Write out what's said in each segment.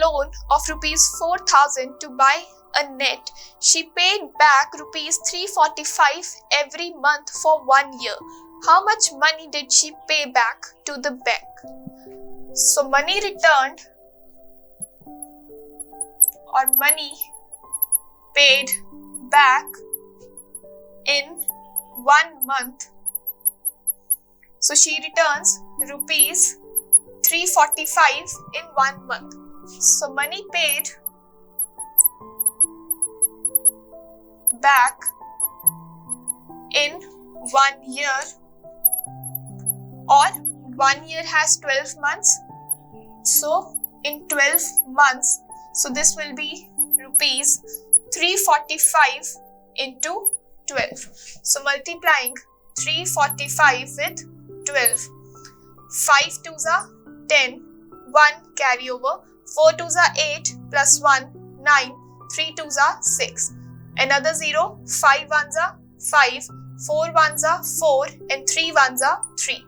loan of rupees 4,000 to buy a net, she paid back rupees 345 every month for 1 year. How much money did she pay back to the bank? So money returned or money paid back in 1 month. So she returns rupees 345 in 1 month. So money paid back in 1 year, or 1 year has 12 months. So in 12 months, so this will be rupees 345 into 12. So multiplying 345 with 12. 5 twos are 10, 1 carry over, 4 twos are 8 plus 1, 9, 3 twos are 6. Another 0, 5 ones are 5, 4 ones are 4 and 3 ones are 3.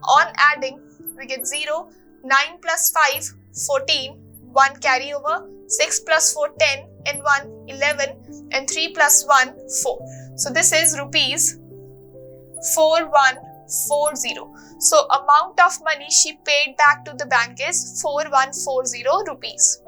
On adding, we get 0, 9 plus 5, 14, 1 carry over, 6 plus 4, 10 and 1, 11 and 3 plus 1, 4. So this is rupees 4140. So amount of money she paid back to the bank is 4140 rupees.